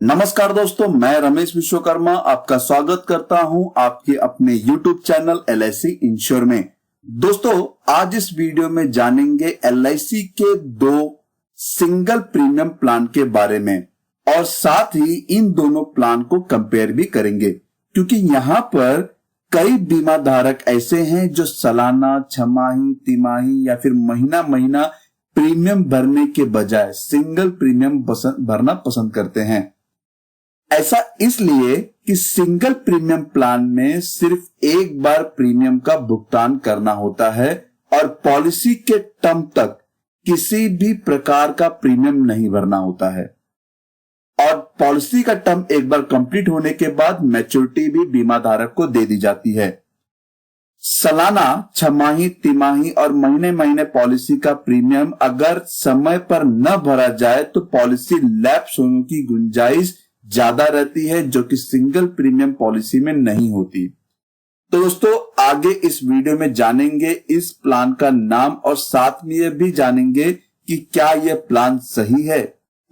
नमस्कार दोस्तों, मैं रमेश विश्वकर्मा आपका स्वागत करता हूं आपके अपने YouTube चैनल LIC इंश्योर में। दोस्तों, आज इस वीडियो में जानेंगे LIC के दो सिंगल प्रीमियम प्लान के बारे में और साथ ही इन दोनों प्लान को कंपेयर भी करेंगे, क्योंकि यहाँ पर कई बीमा धारक ऐसे हैं जो सालाना, छमाही, तिमाही या फिर महीना महीना प्रीमियम भरने के बजाय सिंगल प्रीमियम भरना पसंद करते हैं। ऐसा इसलिए कि सिंगल प्रीमियम प्लान में सिर्फ एक बार प्रीमियम का भुगतान करना होता है और पॉलिसी के टर्म तक किसी भी प्रकार का प्रीमियम नहीं भरना होता है और पॉलिसी का टर्म एक बार कंप्लीट होने के बाद मैच्योरिटी भी बीमा धारक को दे दी जाती है। सालाना, छमाही, तिमाही और महीने महीने पॉलिसी का प्रीमियम अगर समय पर न भरा जाए तो पॉलिसी लैप्स होने की गुंजाइश ज्यादा रहती है, जो कि सिंगल प्रीमियम पॉलिसी में नहीं होती। तो दोस्तों, आगे इस वीडियो में जानेंगे इस प्लान का नाम और साथ में यह भी जानेंगे कि क्या यह प्लान सही है।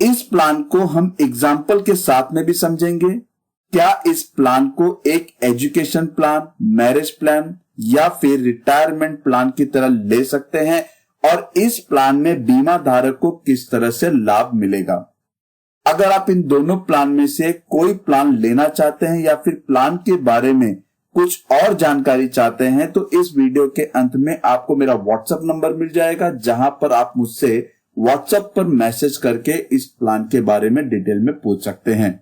इस प्लान को हम एग्जाम्पल के साथ में भी समझेंगे। क्या इस प्लान को एक एजुकेशन प्लान, मैरिज प्लान या फिर रिटायरमेंट प्लान की तरह ले सकते हैं और इस प्लान में बीमा धारक को किस तरह से लाभ मिलेगा। अगर आप इन दोनों प्लान में से कोई प्लान लेना चाहते हैं या फिर प्लान के बारे में कुछ और जानकारी चाहते हैं तो इस वीडियो के अंत में आपको मेरा व्हाट्सएप नंबर मिल जाएगा, जहां पर आप मुझसे व्हाट्सएप पर मैसेज करके इस प्लान के बारे में डिटेल में पूछ सकते हैं।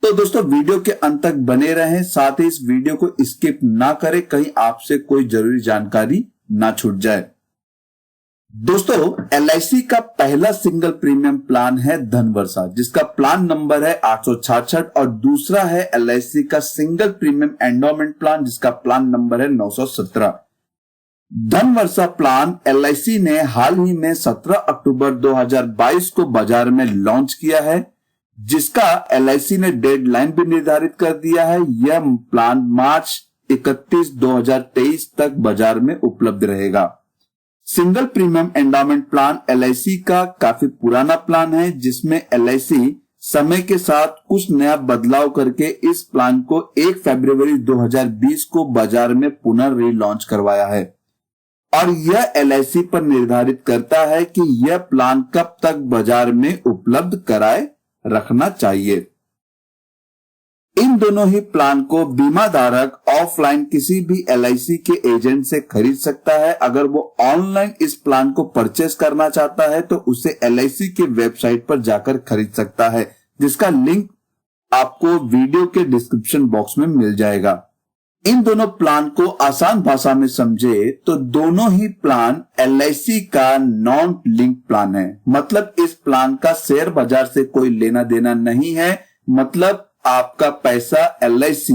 तो दोस्तों, वीडियो के अंत तक बने रहें, साथ ही इस वीडियो को स्किप ना करें, कहीं आपसे कोई जरूरी जानकारी ना छूट जाए। दोस्तों, LIC का पहला सिंगल प्रीमियम प्लान है धनवर्षा, जिसका प्लान नंबर है 866 और दूसरा है LIC का सिंगल प्रीमियम एंडोमेंट प्लान, जिसका प्लान नंबर है 917। धनवर्षा प्लान LIC ने हाल ही में 17 अक्टूबर 2022 को बाजार में लॉन्च किया है, जिसका LIC ने डेडलाइन भी निर्धारित कर दिया है। यह प्लान मार्च 31, 2023 तक बाजार में उपलब्ध रहेगा। Single premium endowment plan LIC का काफी पुराना प्लान है, जिसमें LIC समय के साथ कुछ नया बदलाव करके इस प्लान को 1 फरवरी 2020 को बाजार में पुनः रीलॉन्च करवाया है और यह LIC पर निर्धारित करता है कि यह प्लान कब तक बाजार में उपलब्ध कराए रखना चाहिए। इन दोनों ही प्लान को बीमा धारक ऑफलाइन किसी भी LIC के एजेंट से खरीद सकता है। अगर वो ऑनलाइन इस प्लान को परचेस करना चाहता है तो उसे LIC के वेबसाइट पर जाकर खरीद सकता है, जिसका लिंक आपको वीडियो के डिस्क्रिप्शन बॉक्स में मिल जाएगा। इन दोनों प्लान को आसान भाषा में समझे तो दोनों ही प्लान LIC का नॉन लिंक प्लान है। मतलब इस प्लान का शेयर बाजार से कोई लेना देना नहीं है। मतलब आपका पैसा LIC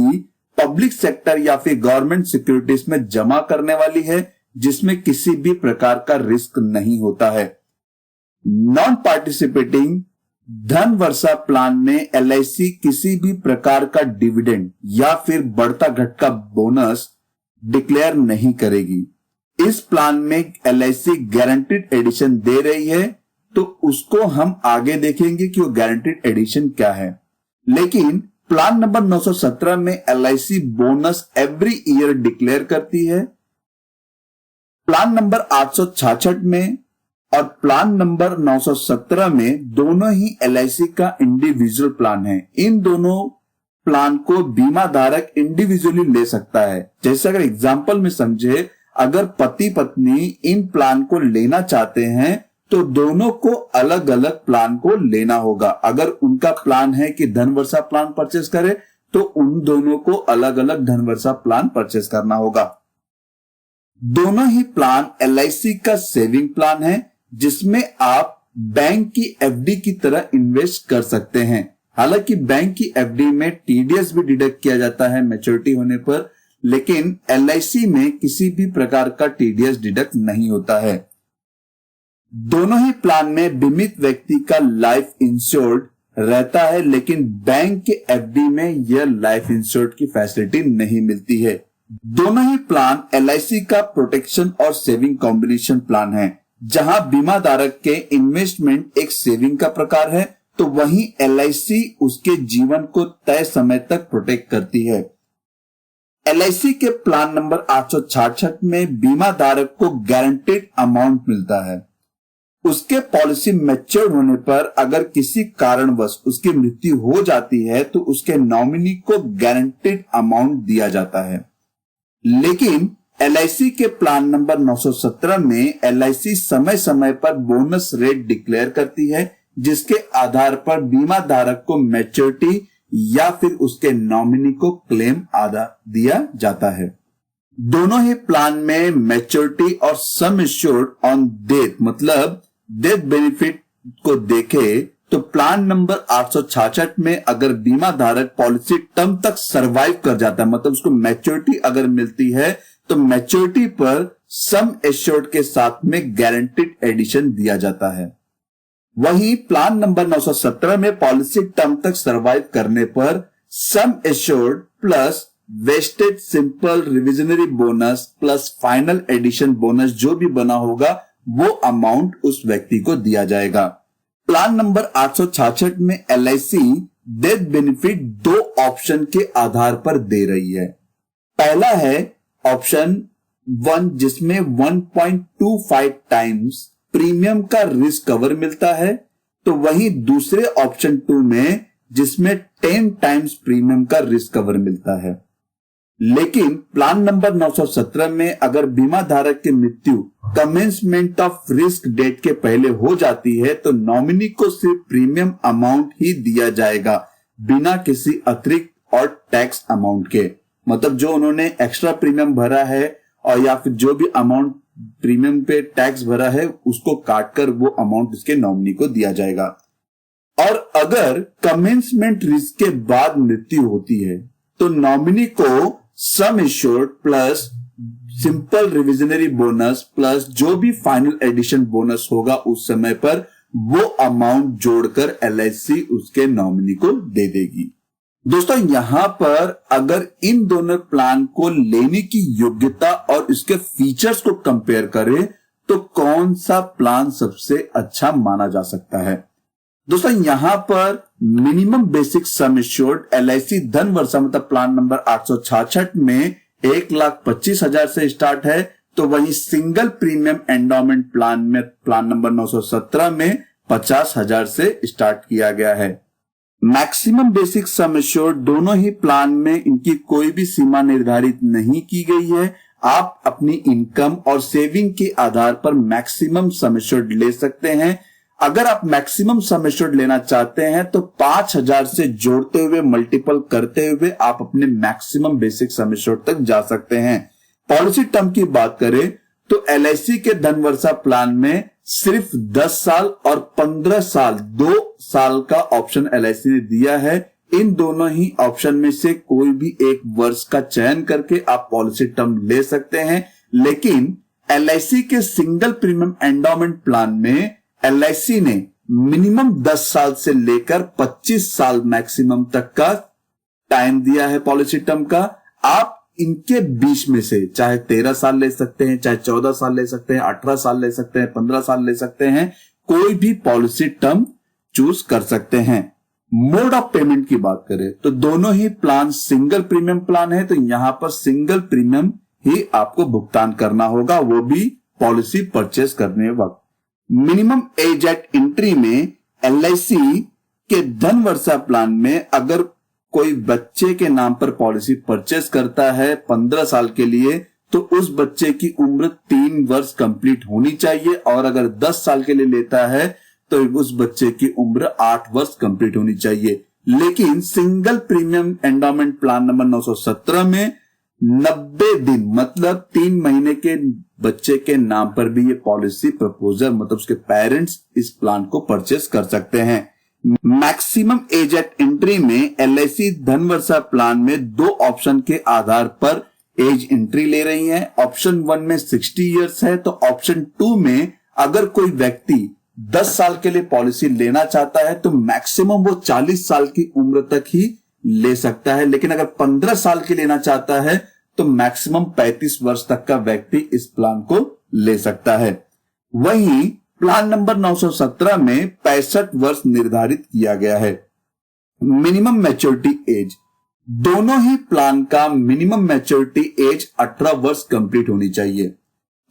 पब्लिक सेक्टर या फिर गवर्नमेंट सिक्योरिटीज में जमा करने वाली है, जिसमें किसी भी प्रकार का रिस्क नहीं होता है। नॉन पार्टिसिपेटिंग धनवर्षा प्लान में LIC किसी भी प्रकार का डिविडेंड या फिर बढ़ता घटता बोनस डिक्लेयर नहीं करेगी। इस प्लान में LIC गारंटीड एडिशन दे रही है, तो उसको हम आगे देखेंगे कि वो गारंटीड एडिशन क्या है। लेकिन प्लान नंबर 917 में LIC bonus every year declare करती है। प्लान नंबर 866 में और प्लान नंबर 917 में दोनों ही LIC का इंडिविजुअल प्लान है। इन दोनों प्लान को बीमा धारक इंडिविजुअली ले सकता है। जैसे अगर एग्जांपल में समझे, अगर पति पत्नी इन प्लान को लेना चाहते हैं तो दोनों को अलग अलग प्लान को लेना होगा। अगर उनका प्लान है कि धनवर्षा प्लान परचेस करे तो उन दोनों को अलग अलग धनवर्षा प्लान परचेस करना होगा। दोनों ही प्लान LIC का सेविंग प्लान है, जिसमें आप बैंक की FD की तरह इन्वेस्ट कर सकते हैं। हालांकि बैंक की FD में TDS भी डिडक्ट किया जाता है मैच्योरिटी होने पर, लेकिन LIC में किसी भी प्रकार का TDS डिडक्ट नहीं होता है। दोनों ही प्लान में बीमित व्यक्ति का लाइफ इंश्योर्ड रहता है, लेकिन बैंक के FD में यह लाइफ इंश्योर्ड की फैसिलिटी नहीं मिलती है। दोनों ही प्लान LIC का प्रोटेक्शन और सेविंग कॉम्बिनेशन प्लान है, जहां बीमा धारक के इन्वेस्टमेंट एक सेविंग का प्रकार है तो वहीं LIC उसके जीवन को तय समय तक प्रोटेक्ट करती है। LIC के प्लान नंबर 866 में बीमा धारक को गारंटीड अमाउंट मिलता है। उसके पॉलिसी मैच्योर होने पर अगर किसी कारणवश उसकी मृत्यु हो जाती है तो उसके नॉमिनी को गारंटीड अमाउंट दिया जाता है। लेकिन LIC के प्लान नंबर 917 में LIC समय समय पर बोनस रेट डिक्लेयर करती है, जिसके आधार पर बीमा धारक को मैच्योरिटी या फिर उसके नॉमिनी को क्लेम आधा दिया जाता है। दोनों ही प्लान में मैच्योरिटी और सम एश्योर्ड ऑन डेथ मतलब डेथ बेनिफिट को देखे तो प्लान नंबर 866 में अगर बीमा धारक पॉलिसी टर्म तक सरवाइव कर जाता है, मतलब उसको मैच्योरिटी अगर मिलती है तो मैच्योरिटी पर सम एश्योर्ड के साथ में गारंटीड एडिशन दिया जाता है। वहीं प्लान नंबर 917 में पॉलिसी टर्म तक सरवाइव करने पर sum assured plus vested simple reversionary bonus plus final addition bonus जो भी बना होगा वो अमाउंट उस व्यक्ति को दिया जाएगा। प्लान नंबर 866 में LIC डेथ बेनिफिट दो ऑप्शन के आधार पर दे रही है। पहला है ऑप्शन 1 जिसमें 1.25 टाइम्स प्रीमियम का रिस्क कवर मिलता है, तो वहीं दूसरे ऑप्शन 2 में जिसमें 10 टाइम्स प्रीमियम का रिस्क कवर मिलता है। लेकिन प्लान नंबर 917 में अगर बीमा धारक की मृत्यु कमेंसमेंट ऑफ रिस्क डेट के पहले हो जाती है तो नॉमिनी को सिर्फ प्रीमियम अमाउंट ही दिया जाएगा बिना किसी अतिरिक्त और टैक्स अमाउंट के, मतलब जो उन्होंने एक्स्ट्रा प्रीमियम भरा है और या फिर जो भी अमाउंट प्रीमियम पे टैक्स भरा है उसको काटकर वो अमाउंट इसके नॉमिनी को दिया जाएगा। और अगर कमेंसमेंट रिस्क के बाद मृत्यु होती है तो नॉमिनी को सम assured plus simple reversionary bonus plus जो भी फाइनल एडिशन बोनस होगा उस समय पर वो अमाउंट जोड़कर LIC उसके नॉमिनी को दे देगी। दोस्तों यहां पर अगर इन दोनों प्लान को लेने की योग्यता और इसके फीचर्स को कंपेयर करें तो कौन सा प्लान सबसे अच्छा माना जा सकता है। दोस्तों यहां पर minimum basic sum assured LIC धन वर्षा मतलब प्लान नंबर 866 में 1,25,000 से स्टार्ट है, तो वहीं सिंगल प्रीमियम एंडोमेंट प्लान में प्लान नंबर 917 में 50,000 से स्टार्ट किया गया है। मैक्सिमम बेसिक सम एश्योर्ड दोनों ही प्लान में इनकी कोई भी सीमा निर्धारित नहीं की गई है। आप अपनी इनकम और सेविंग के आधार पर मैक्सिमम सम एश्योर्ड ले सकते हैं। अगर आप मैक्सिमम सम एश्योर्ड लेना चाहते हैं तो 5,000 से जोड़ते हुए मल्टीपल करते हुए आप अपने मैक्सिमम बेसिक सम एश्योर्ड तक जा सकते हैं। पॉलिसी टर्म की बात करें तो LIC के धन वर्षा प्लान में सिर्फ 10 साल और 15 साल 2 साल का ऑप्शन LIC ने दिया है। इन दोनों ही ऑप्शन में से कोई भी एक वर्ष का चयन करके आप पॉलिसी टर्म ले सकते हैं। लेकिन LIC के सिंगल प्रीमियम एंडोमेंट प्लान में LIC ने मिनिमम 10 साल से लेकर 25 साल मैक्सिमम तक का टाइम दिया है पॉलिसी टर्म का। आप इनके बीच में से चाहे 13 साल ले सकते हैं, चाहे 14 साल ले सकते हैं, 18 साल ले सकते हैं, 15 साल ले सकते हैं, कोई भी पॉलिसी टर्म चूज कर सकते हैं। मोड ऑफ पेमेंट की बात करें तो दोनों ही प्लान सिंगल प्रीमियम प्लान है, तो यहां पर सिंगल प्रीमियम ही आपको भुगतान करना होगा, वो भी पॉलिसी परचेस करने वक्त। मिनिमम एज एट एंट्री में LIC के धन वर्षा प्लान में अगर कोई बच्चे के नाम पर पॉलिसी परचेस करता है 15 साल के लिए तो उस बच्चे की उम्र 3 वर्ष कंप्लीट होनी चाहिए, और अगर 10 साल के लिए लेता है तो उस बच्चे की उम्र 8 वर्ष कंप्लीट होनी चाहिए। लेकिन single premium endowment plan number 917 में 90 दिन मतलब 3 महीने के बच्चे के नाम पर भी ये पॉलिसी प्रपोजर मतलब उसके पेरेंट्स इस प्लान को परचेस कर सकते हैं। मैक्सिमम एज एट एंट्री में LIC धन वर्षा प्लान में 2 ऑप्शन के आधार पर एज एंट्री ले रही है। ऑप्शन 1 में 60 इयर्स है, तो ऑप्शन 2 में अगर कोई व्यक्ति 10 साल के लिए पॉलिसी लेना चाहता है तो मैक्सिमम वो 40 साल की उम्र तक ही ले सकता है। लेकिन अगर 15 साल की लेना चाहता है तो मैक्सिमम 35 वर्ष तक का व्यक्ति इस प्लान को ले सकता है। वहीं प्लान नंबर 917 में 65 वर्ष निर्धारित किया गया है। मिनिमम मैच्योरिटी एज, दोनों ही प्लान का मिनिमम मैच्योरिटी एज 18 वर्ष कंप्लीट होनी चाहिए।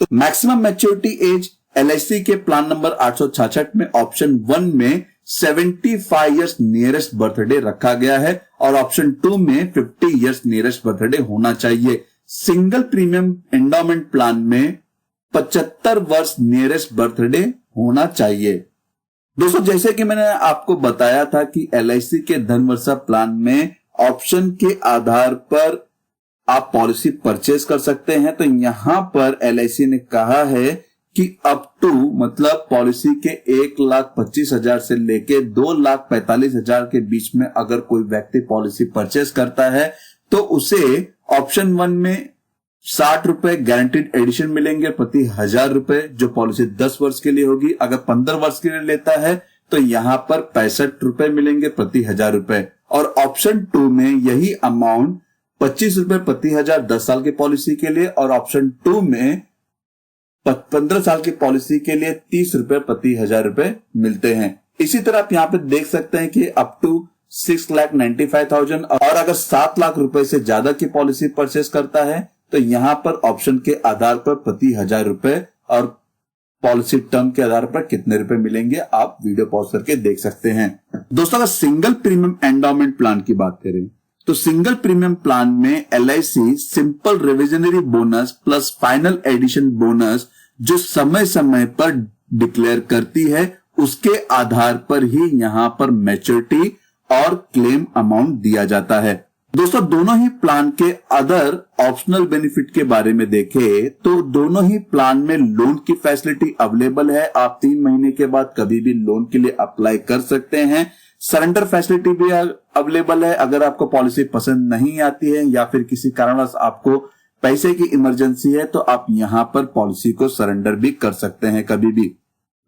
तो मैक्सिमम मैच्योरिटी एज एलआईसी के प्लान नंबर 866 में ऑप्शन 1 में 75 इयर्स नियरेस्ट बर्थडे रखा गया है और ऑप्शन 2 में 50 इयर्स नियरेस्ट बर्थडे होना चाहिए। सिंगल प्रीमियम एंडोमेंट प्लान में 75 वर्ष नियरेस्ट बर्थडे होना चाहिए। दोस्तों, जैसे कि मैंने आपको बताया था कि एलआईसी के धनवर्षा प्लान में ऑप्शन के आधार पर आप पॉलिसी परचेज कर सकते हैं। तो यहां पर एलआईसी ने कहा है कि अप टू मतलब पॉलिसी के 1,25,000 से लेके 2,45,000 के बीच में अगर कोई व्यक्ति पॉलिसी परचेज करता है तो उसे ऑप्शन 1 में 60 रुपए गारंटीड एडिशन मिलेंगे प्रति 1,000 रुपए, जो पॉलिसी 10 वर्ष के लिए होगी। अगर 15 वर्ष के लिए लेता है तो यहां पर 65 रुपए मिलेंगे प्रति 1,000 रुपए। और ऑप्शन 2 में यही अमाउंट 25 रुपए प्रति 1,000 10 साल की पॉलिसी के लिए, और ऑप्शन 2 में 15 साल की पॉलिसी के लिए 30 रुपए प्रति 1,000 रुपए मिलते हैं। इसी तरह आप यहाँ पे देख सकते हैं कि अप टू 6,95,000 और अगर 7 लाख रुपए से ज्यादा की पॉलिसी परचेस करता है तो यहाँ पर ऑप्शन के आधार पर प्रति 1,000 रुपए और पॉलिसी टर्म के आधार पर कितने रुपए मिलेंगे आप वीडियो पॉज करके देख सकते हैं। दोस्तों, अगर सिंगल प्रीमियम एंडोमेंट प्लान की बात करें तो सिंगल प्रीमियम प्लान में LIC simple reversionary bonus plus final addition bonus जो समय समय पर डिक्लेयर करती है उसके आधार पर ही यहां पर मैच्योरिटी और क्लेम अमाउंट दिया जाता है। दोस्तों, दोनों ही प्लान के अदर ऑप्शनल बेनिफिट के बारे में देखें तो दोनों ही प्लान में लोन की फैसिलिटी अवेलेबल है। आप 3 महीने के बाद कभी भी लोन के लिए अप्लाई कर सकते हैं। सरेंडर फैसिलिटी भी अवेलेबल है। अगर आपको पॉलिसी पसंद नहीं आती है या फिर किसी कारणवश आपको पैसे की इमरजेंसी है तो आप यहां पर पॉलिसी को सरेंडर भी कर सकते हैं कभी भी।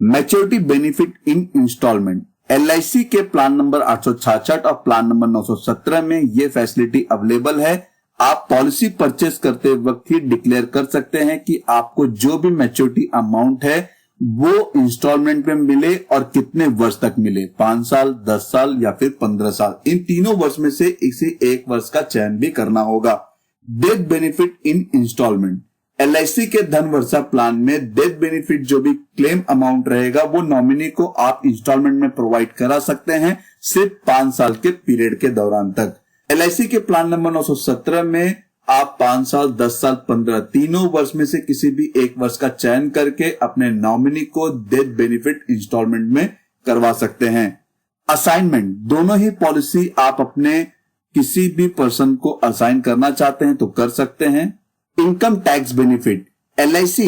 Maturity benefit in installment, LIC के प्लान नंबर 866 और प्लान नंबर 917 में ये फैसिलिटी अवेलेबल है। आप पॉलिसी परचेस करते वक्त ही डिक्लेयर कर सकते हैं कि आपको जो भी मैच्योरिटी अमाउंट है वो इंस्टॉलमेंट में मिले और कितने वर्ष तक मिले, 5 साल, 10 साल या फिर 15 साल। इन तीनों वर्ष में से किसी एक वर्ष का चयन भी करना होगा। Death benefit in installment, LIC के धनवर्षा प्लान में डेथ बेनिफिट जो भी क्लेम अमाउंट रहेगा वो नॉमिनी को आप इंस्टॉलमेंट में प्रोवाइड करा सकते हैं सिर्फ 5 साल के पीरियड के दौरान तक। एलआईसी के प्लान नंबर 917 में आप 5 साल, 10 साल, 15 तीनों वर्ष में से किसी भी एक वर्ष का चयन करके अपने नॉमिनी को डेथ बेनिफिट इंस्टॉलमेंट में करवा सकते हैं। असाइनमेंट, दोनों ही पॉलिसी आप अपने किसी भी पर्सन को असाइन करना चाहते हैं तो कर सकते हैं। इनकम टैक्स बेनिफिट, एलआईसी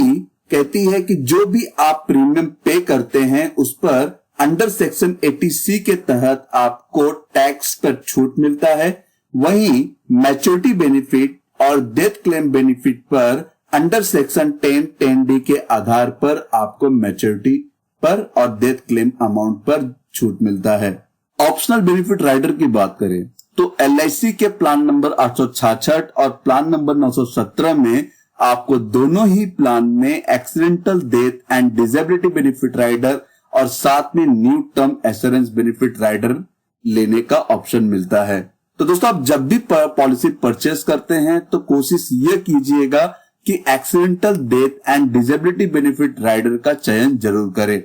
कहती है कि जो भी आप प्रीमियम पे करते हैं उस पर अंडर सेक्शन 80C के तहत आपको टैक्स पर छूट मिलता है। वहीं मैच्योरिटी बेनिफिट और डेथ क्लेम बेनिफिट पर अंडर सेक्शन 10(10)D के आधार पर आपको मैच्योरिटी पर और डेथ क्लेम अमाउंट पर छूट मिलता है। ऑप्शनल बेनिफिट राइडर की बात करें तो एलआईसी के प्लान नंबर 866 और प्लान नंबर 917 में आपको दोनों ही प्लान में accidental death and disability benefit rider और साथ में new term assurance benefit rider लेने का ऑप्शन मिलता है। तो दोस्तों, आप जब भी पॉलिसी परचेस करते हैं तो कोशिश ये कीजिएगा कि accidental death and disability benefit rider का चयन जरूर करें।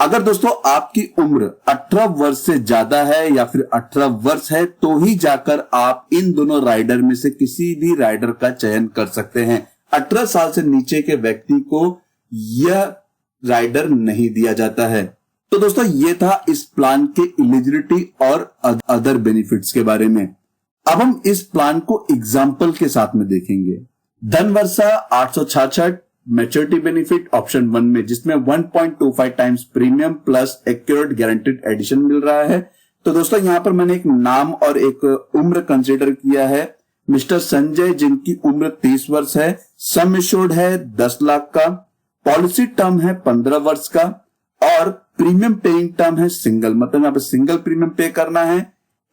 अगर दोस्तों आपकी उम्र 18 वर्ष से ज्यादा है या फिर 18 वर्ष है तो ही जाकर आप इन दोनों राइडर में से किसी भी राइडर का चयन कर सकते हैं। 18 साल से नीचे के व्यक्ति को यह राइडर नहीं दिया जाता है। तो दोस्तों, ये था इस प्लान के एलिजिबिलिटी और अदर बेनिफिट्स के बारे में। अब हम इस प्लान को एग्जाम्पल के साथ में देखेंगे। धनवर्षा 866 मैच्योरिटी बेनिफिट ऑप्शन 1 में, जिसमें 1.25 times premium plus accurate guaranteed addition मिल रहा है। तो दोस्तों, यहां पर मैंने एक नाम और एक उम्र कंसीडर किया है। मिस्टर संजय, जिनकी उम्र 30 वर्ष है, सम एश्योर्ड है 10 लाख का, पॉलिसी टर्म है 15 वर्ष का और प्रीमियम पेइंग टर्म है सिंगल, मतलब यहाँ पे सिंगल प्रीमियम पे करना है।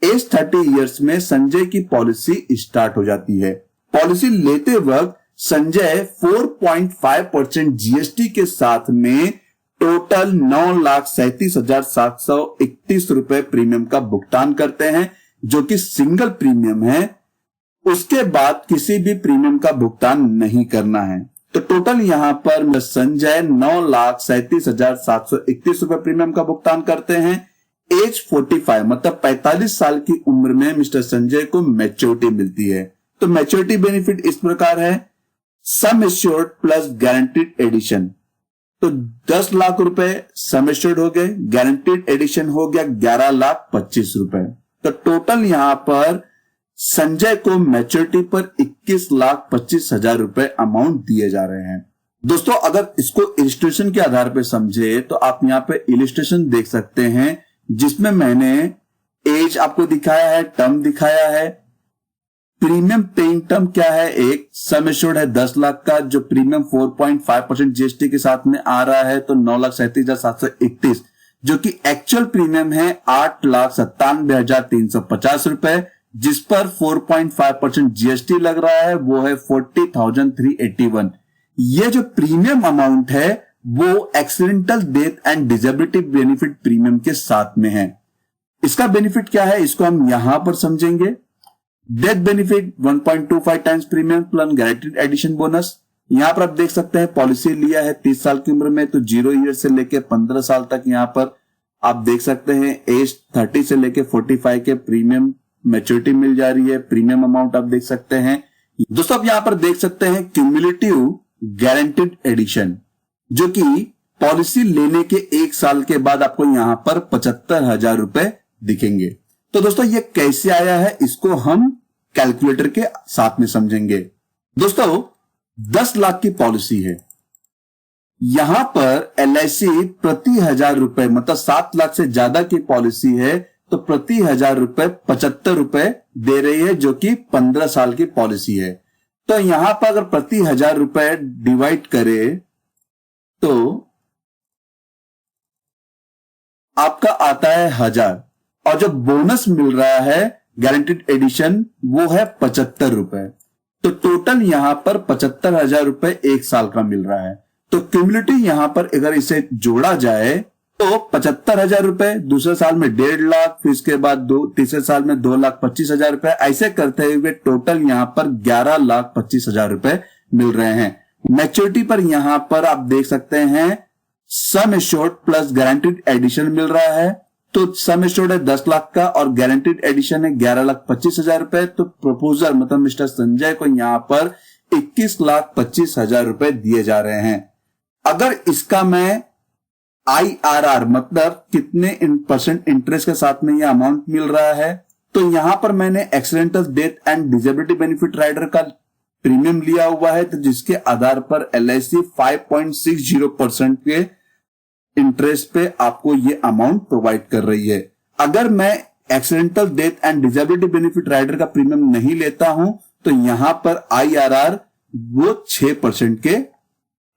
एज 30 इयर्स में संजय की पॉलिसी स्टार्ट हो जाती है। पॉलिसी लेते वक्त संजय 4.5% जीएसटी के साथ में टोटल 9,37,731 रुपए प्रीमियम का भुगतान करते हैं, जो कि सिंगल प्रीमियम है। उसके बाद किसी भी प्रीमियम का भुगतान नहीं करना है। तो टोटल यहां पर संजय 9,37,731 रुपए प्रीमियम का भुगतान करते हैं। एज 45 मतलब 45 साल की उम्र में मिस्टर संजय को मैच्योरिटी मिलती है। तो मैच्योरिटी बेनिफिट इस प्रकार है, sum assured plus guaranteed addition. तो 10 लाख रुपए सम एश्योर्ड हो गए, गारंटीड एडिशन हो गया 11,25,000 रुपए। तो टोटल यहां पर संजय को मैच्योरिटी पर 21,25,000 रुपए अमाउंट दिए जा रहे हैं। दोस्तों, अगर इसको इलिस्ट्रेशन के आधार पर समझे तो आप यहां पे इलिस्ट्रेशन देख सकते हैं, जिसमें मैंने एज आपको दिखाया है, टर्म दिखाया है, प्रीमियम पेइंग टर्म क्या है, एक सम एश्योर्ड है 10 लाख का, जो प्रीमियम 4.5% जीएसटी के साथ में आ रहा है, तो 9,37,731, जो कि एक्चुअल प्रीमियम है 8,97,350 रुपए, जिस पर 4.5% जीएसटी लग रहा है, वो है 40,381। ये जो प्रीमियम अमाउंट है वो accidental death and disability benefit premium के साथ में है। इसका बेनिफिट क्या है, इसको हम यहां पर समझेंगे। Death benefit 1.25 times premium plus guaranteed addition bonus. यहां पर आप देख सकते हैं पॉलिसी लिया है 30 साल की उम्र में, तो 0 ईयर से लेके 15 साल तक यहां पर आप देख सकते हैं एज 30 से लेके 45 के प्रीमियम मैच्योरिटी मिल जा रही है। प्रीमियम अमाउंट आप देख सकते हैं। दोस्तों, आप यहां पर देख सकते हैं क्यूमुलेटिव गारंटीड एडिशन, जो कि पॉलिसी लेने के 1 साल के बाद आपको यहां पर 75,000 रुपए दिखेंगे। तो दोस्तों, ये कैसे आया है, इसको हम कैलकुलेटर के साथ में समझेंगे। दोस्तों, 10 लाख की पॉलिसी है, यहां पर एलआईसी प्रति 1,000 रुपए मतलब 7 लाख से ज्यादा की पॉलिसी है, तो प्रति 1,000 रुपए 75 रुपए दे रही है, जो कि 15 साल की पॉलिसी है। तो यहां पर अगर प्रति 1,000 रुपए डिवाइड करे तो आपका आता है 1,000, और जो बोनस मिल रहा है गारंटीड एडिशन वो है 75 रुपए। तो टोटल यहां पर 75,000 रुपए 1 साल का मिल रहा है। तो क्यूमुलेटिव यहां पर अगर इसे जोड़ा जाए तो 75,000 रुपए, दूसरे साल में 1.5 लाख, फिर इसके बाद तीसरे साल में 2,25,000 रुपए, ऐसे करते हुए टोटल यहां पर 11,25,000 रुपए मिल रहे हैं। मैच्योरिटी पर यहां पर आप देख सकते हैं sum assured plus guaranteed addition मिल रहा है। तो सम एश्योर्ड है 10 लाख का और गारंटीड एडिशन है 11,25,000 रुपए। तो प्रपोजर मतलब मिस्टर संजय को यहां पर 21,25,000 रुपए दिए जा रहे हैं। अगर इसका मैं IRR मतलब कितने % इंटरेस्ट के साथ में यह अमाउंट मिल रहा है, तो यहां पर मैंने accidental death and disability benefit rider का प्रीमियम लिया हुआ है, तो जिसके आधार पर LIC 5.60% के इंटरेस्ट पे आपको ये अमाउंट प्रोवाइड कर रही है। अगर मैं accidental death and disability benefit rider का प्रीमियम नहीं लेता हूं, तो यहां पर IRR वो 6% के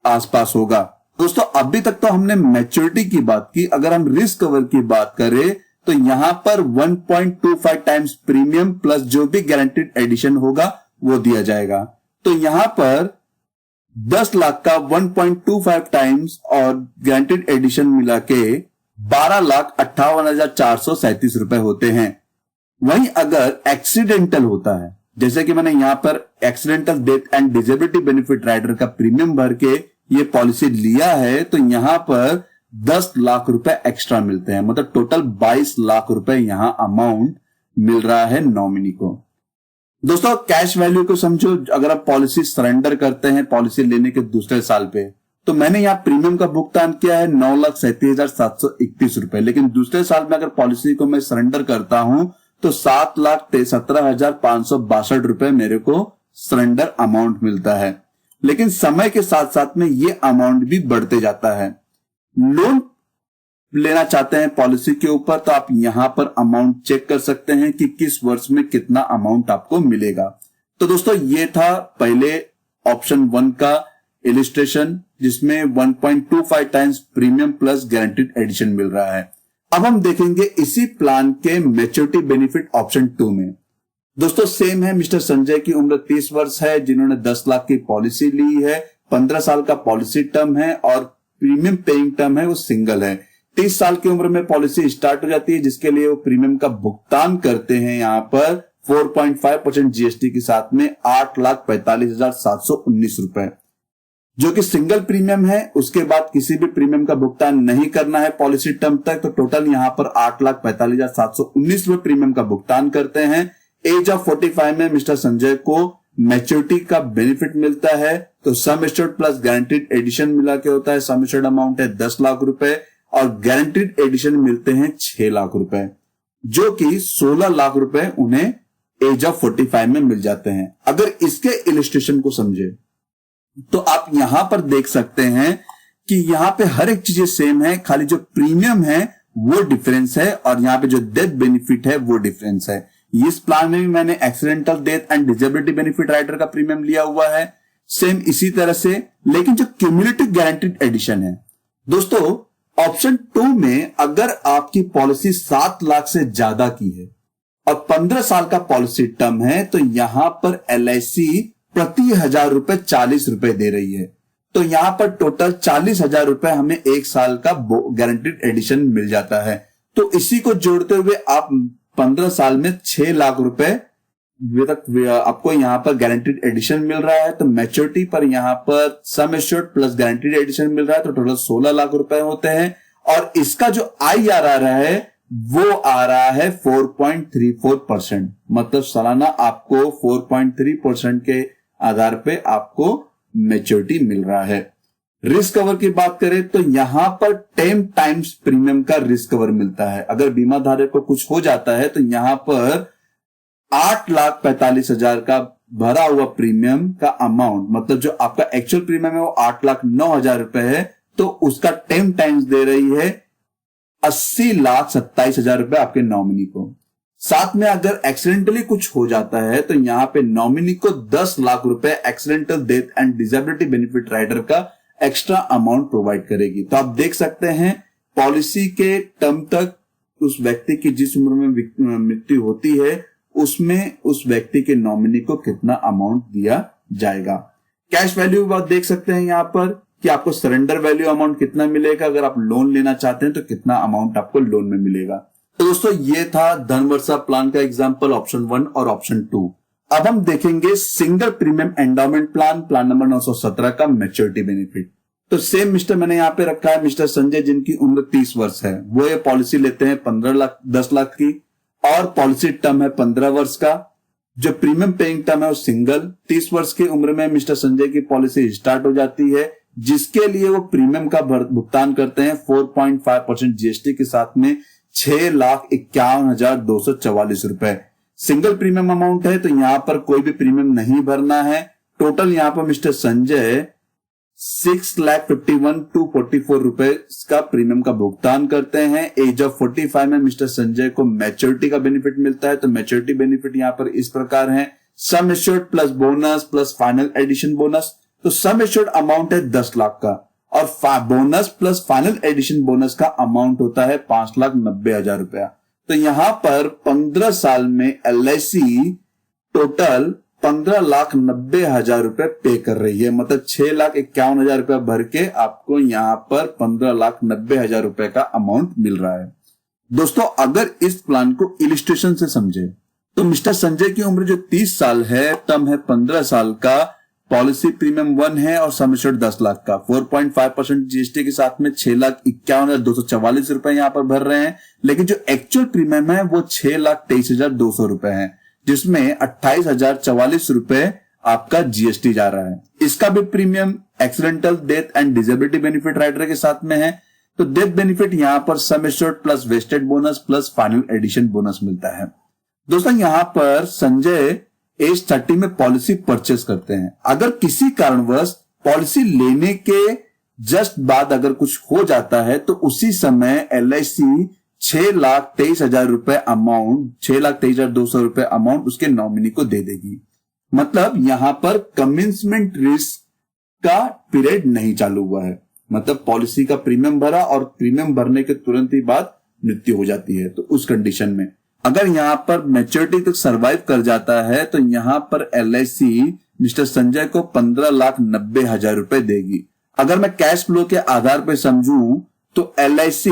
आसपास होगा। दोस्तों, अभी तक तो हमने मैच्योरिटी की बात की। अगर हम रिस्क कवर की बात करें तो यहां पर 1.25 टाइम्स प्रीमियम प्लस जो भी गारंटीड एडिशन होगा वो दिया जाएगा। तो यहां पर 10 लाख का 1.25 टाइम्स और गारंटीड एडिशन मिला के 12,58,437 रुपए होते हैं। वहीं अगर एक्सीडेंटल होता है, जैसे कि मैंने यहां पर accidental death and disability benefit rider का प्रीमियम भर के ये पॉलिसी लिया है, तो यहां पर 10 लाख रुपए एक्स्ट्रा मिलते हैं, मतलब टोटल 22 लाख रुपए यहां अमाउंट मिल रहा है नॉमिनी को। दोस्तों, कैश वैल्यू को समझो। अगर आप पॉलिसी सरेंडर करते हैं पॉलिसी लेने के दूसरे साल पे, तो मैंने यहां प्रीमियम का भुगतान किया है 9,37,731 रुपए, लेकिन दूसरे साल में अगर पॉलिसी को मैं सरेंडर करता हूं तो 7,17,562 रुपए मेरे को सरेंडर अमाउंट मिलता है। लेकिन समय के साथ साथ में ये अमाउंट भी बढ़ते जाता है। लोन लेना चाहते हैं पॉलिसी के ऊपर, तो आप यहां पर अमाउंट चेक कर सकते हैं कि किस वर्ष में कितना अमाउंट आपको मिलेगा। तो दोस्तों, ये था पहले ऑप्शन 1 का इलिस्ट्रेशन, जिसमें 1.25 times premium plus guaranteed addition मिल रहा है। अब हम देखेंगे इसी प्लान के मैच्योरिटी बेनिफिट ऑप्शन 2 में। दोस्तों, सेम है। मिस्टर संजय की उम्र 30 वर्ष है, जिन्होंने 10 लाख की पॉलिसी ली है, 15 साल का पॉलिसी टर्म है और प्रीमियम पेइंग टर्म है वो सिंगल है। 30 साल की उम्र में पॉलिसी स्टार्ट हो जाती है, जिसके लिए वो प्रीमियम का भुगतान करते हैं यहाँ पर 4.5% जीएसटी के साथ में 8,45,719 रुपए, जो कि सिंगल प्रीमियम है। उसके बाद किसी भी प्रीमियम का भुगतान नहीं करना है पॉलिसी टर्म तक। तो टोटल यहाँ पर 8,45,719 रुपए प्रीमियम का भुगतान करते हैं। एज ऑफ 45 में मिस्टर संजय को मैच्योरिटी का बेनिफिट मिलता है। तो sum assured plus guaranteed addition मिला के होता है। सम एश्योर्ड अमाउंट है 10 लाख रुपए और गारंटीड एडिशन मिलते हैं 6 लाख रुपए, जो कि 16 लाख रुपए उन्हें एज ऑफ 45 में मिल जाते हैं। अगर इसके इलिस्ट्रेशन को समझे तो आप यहां पर देख सकते हैं कि यहां पे हर एक चीजें सेम है, खाली जो प्रीमियम है वो डिफरेंस है और यहां पे जो डेथ बेनिफिट है वो डिफरेंस है। इस प्लान में भी मैंने accidental death and disability benefit rider का प्रीमियम लिया हुआ है, सेम इसी तरह से। लेकिन जो क्यूमुलेटिव गारंटीड एडिशन है दोस्तों, ऑप्शन 2 में अगर आपकी पॉलिसी 7 लाख से ज्यादा की है और 15 साल का पॉलिसी टर्म है, तो यहां पर LIC प्रति 1000 रुपए 40 रुपए दे रही है। तो यहां पर टोटल 40,000 रुपए हमें 1 साल का गारंटीड एडिशन मिल जाता है। तो इसी को जोड़ते हुए आप 15 साल में 6 लाख रुपए आपको यहां पर गारंटीड एडिशन मिल रहा है। तो मैच्योरिटी पर यहां पर sum assured plus guaranteed addition मिल रहा है, तो टोटल 16 लाख रुपए होते हैं। और इसका जो IRR है वो आ रहा है 4.34%, मतलब सालाना आपको 4.3% के आधार पे आपको मैच्योरिटी मिल रहा है। रिस्क कवर की बात करें तो यहां पर 10 टाइम्स प्रीमियम का रिस्क कवर मिलता है। अगर बीमा धारक को कुछ हो जाता है तो यहां पर 8,45,000 का भरा हुआ प्रीमियम का अमाउंट, मतलब जो आपका एक्चुअल प्रीमियम है वो 8,09,000 रुपए है, तो उसका 10 टाइम्स दे रही है 80,27,000 रुपए आपके नॉमिनी को। साथ में अगर एक्सीडेंटली कुछ हो जाता है तो यहां पे नॉमिनी को 10 लाख रुपए accidental death and disability benefit rider का एक्स्ट्रा अमाउंट प्रोवाइड करेगी। तो आप देख सकते हैं पॉलिसी के टर्म तक उस व्यक्ति की जिस उम्र में मृत्यु होती है उसमें उस व्यक्ति के नॉमिनी को कितना अमाउंट दिया जाएगा। कैश वैल्यू बात देख सकते हैं यहां पर कि आपको सरेंडर वैल्यू अमाउंट कितना मिलेगा, अगर आप लोन लेना चाहते हैं तो कितना अमाउंट आपको लोन में मिलेगा। तो दोस्तों ये था धनवर्षा प्लान का एग्जांपल ऑप्शन 1 और ऑप्शन 2। अब हम देखेंगे single premium endowment plan number 917 का मैच्योरिटी बेनिफिट। तो सेम मिस्टर मैंने यहां पे रखा है मिस्टर संजय, जिनकी उम्र 30 वर्ष है, वो ये पॉलिसी लेते हैं 10 लाख की और पॉलिसी टर्म है 15 वर्ष का। जो प्रीमियम पेइंग टर्म है वो सिंगल। 30 वर्ष की उम्र में मिस्टर संजय की पॉलिसी स्टार्ट हो जाती है, जिसके लिए वो प्रीमियम का भुगतान करते हैं 4.5% जीएसटी के साथ में 6,51,244 रुपए। सिंगल प्रीमियम अमाउंट है तो यहां पर कोई भी प्रीमियम नहीं भरना है। टोटल यहां पर मिस्टर संजय 6,51,244 रुपए का प्रीमियम का भुगतान करते हैं। एज ऑफ 45 में मिस्टर संजय को मैच्योरिटी का बेनिफिट मिलता है। तो मैच्योरिटी बेनिफिट यहां पर इस प्रकार है, sum assured plus bonus plus final addition bonus. तो सम एश्योर्ड अमाउंट है 10 लाख का और bonus plus final addition bonus का अमाउंट होता है 5,90,000 रुपया। तो यहां पर 15 साल में LIC टोटल 15,90,000 रुपए पे कर रही है, मतलब 6,51,000 रुपया भर के आपको यहां पर 15,90,000 रुपए का अमाउंट मिल रहा है। दोस्तों अगर इस प्लान को इलिस्ट्रेशन से समझे तो मिस्टर संजय की उम्र जो 30 साल है, टर्म है 15 साल का, पॉलिसी प्रीमियम 1 है और सम एश्योर्ड 10 लाख का, 4.5% जीएसटी के साथ में 6,51,244 रुपए यहां पर भर रहे हैं। लेकिन जो एक्चुअल प्रीमियम है वो 6,23,200 रुपए है, जिसमें 28,044 रुपए आपका जीएसटी जा रहा है। इसका भी premium accidental death and disability benefit rider के साथ में है। तो डेथ बेनिफिट यहां पर sum assured plus vested bonus plus final addition bonus मिलता है। दोस्तों यहां पर संजय एज 30 में पॉलिसी परचेस करते हैं। अगर किसी कारणवश पॉलिसी लेने के जस्ट बाद अगर कुछ हो जाता है तो उसी समय LIC 6,23,000 रुपए अमाउंट, 6,23,200 रुपए अमाउंट उसके नॉमिनी को दे देगी। मतलब यहां पर कमिंसमेंट रिस्क का पीरियड नहीं चालू हुआ है, मतलब पॉलिसी का प्रीमियम भरा और प्रीमियम भरने के तुरंत ही बाद मृत्यु हो जाती है। तो उस कंडीशन में अगर यहां पर मैच्योरिटी तक सरवाइव कर जाता है तो यहां पर LIC मिस्टर संजय को 15,90,000 रुपए देगी। अगर मैं कैश फ्लो के आधार पर समझूं तो LIC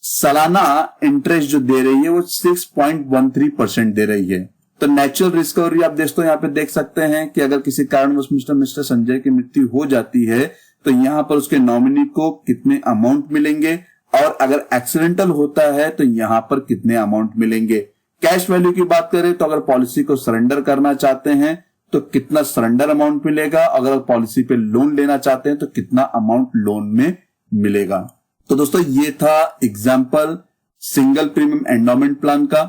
सालाना इंटरेस्ट जो दे रही है वो 6.13% दे रही है। तो नेचुरल रिकवरी आप दोस्तों यहाँ पे देख सकते हैं कि अगर किसी कारणवश मिस्टर संजय की मृत्यु हो जाती है तो यहाँ पर उसके नॉमिनी को कितने अमाउंट मिलेंगे, और अगर एक्सीडेंटल होता है तो यहाँ पर कितने अमाउंट मिलेंगे। कैश वैल्यू की बात करें तो अगर पॉलिसी को सरेंडर करना चाहते हैं तो कितना सरेंडर अमाउंट मिलेगा, अगर पॉलिसी पे लोन लेना चाहते हैं तो कितना अमाउंट लोन में मिलेगा। तो दोस्तों ये था example single premium endowment plan का।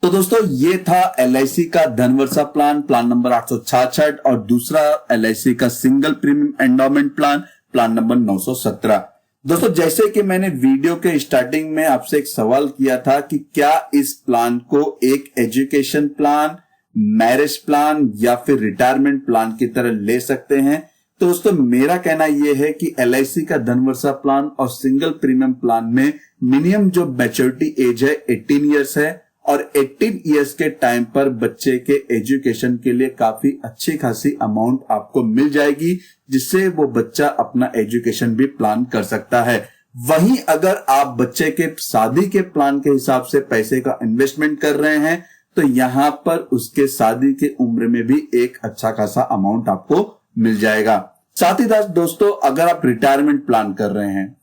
तो दोस्तों ये था LIC का धनवर्षा प्लान, प्लान नंबर 866, और दूसरा LIC का single premium endowment plan, plan number 917। दोस्तों जैसे कि मैंने वीडियो के स्टार्टिंग में आपसे एक सवाल किया था कि क्या इस प्लान को एक एजुकेशन प्लान, मैरिज प्लान या फिर रिटायरमेंट प्लान की तरह ले सकते हैं, तो दोस्तों मेरा कहना यह है कि LIC का धनवर्षा प्लान और सिंगल प्रीमियम प्लान में मिनिमम जो मैच्योरिटी एज है 18 ईयर्स है, और 18 ईयर्स के टाइम पर बच्चे के एजुकेशन के लिए काफी अच्छी खासी अमाउंट आपको मिल जाएगी, जिससे वो बच्चा अपना एजुकेशन भी प्लान कर सकता है। वहीं अगर आप बच्चे के शादी के प्लान के हिसाब से पैसे का इन्वेस्टमेंट कर रहे हैं तो यहां पर उसके शादी के उम्र में भी एक अच्छा खासा अमाउंट आपको मिल जाएगा। साथ ही साथ दोस्तों अगर आप रिटायरमेंट प्लान कर रहे हैं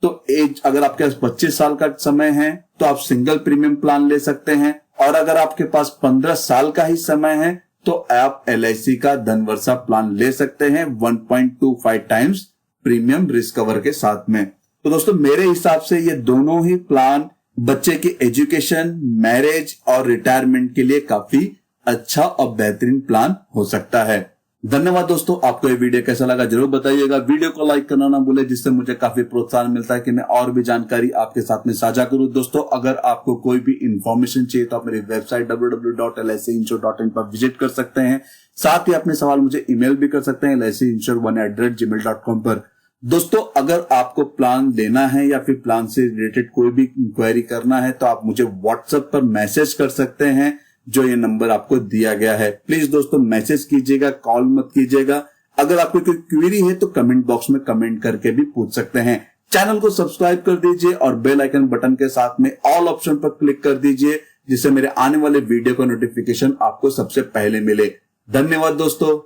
तो एज अगर आपके पास 25 साल का समय है तो आप सिंगल प्रीमियम प्लान ले सकते हैं, और अगर आपके पास 15 साल का ही समय है तो आप LIC का धनवर्षा प्लान ले सकते हैं 1.25 टाइम्स प्रीमियम रिस्क कवर के साथ में। तो दोस्तों मेरे हिसाब से ये दोनों ही प्लान बच्चे की एजुकेशन, मैरिज और रिटायरमेंट के लिए काफी अच्छा और बेहतरीन प्लान हो सकता है। धन्यवाद दोस्तों, आपको ये वीडियो कैसा लगा जरूर बताइएगा। वीडियो को लाइक करना ना भूले, जिससे मुझे काफी प्रोत्साहन मिलता है कि मैं और भी जानकारी आपके साथ में साझा करूं। दोस्तों अगर आपको कोई भी इंफॉर्मेशन चाहिए तो आप मेरी वेबसाइट www.licinsure.in पर विजिट कर सकते हैं। साथ ही अपने सवाल मुझे ईमेल भी कर सकते हैं licinsure1@gmail.com पर। दोस्तों अगर आपको प्लान लेना है या फिर प्लान से रिलेटेड कोई भी इंक्वायरी करना है तो आप मुझे व्हाट्सएप पर मैसेज कर सकते हैं, जो ये नंबर आपको दिया गया है। प्लीज दोस्तों मैसेज कीजिएगा, कॉल मत कीजिएगा। अगर आपको कोई क्वेरी है तो कमेंट बॉक्स में कमेंट करके भी पूछ सकते हैं। चैनल को सब्सक्राइब कर दीजिए और बेल आइकन बटन के साथ में ऑल ऑप्शन पर क्लिक कर दीजिए, जिससे मेरे आने वाले वीडियो का नोटिफिकेशन आपको सबसे पहले मिले। धन्यवाद दोस्तों।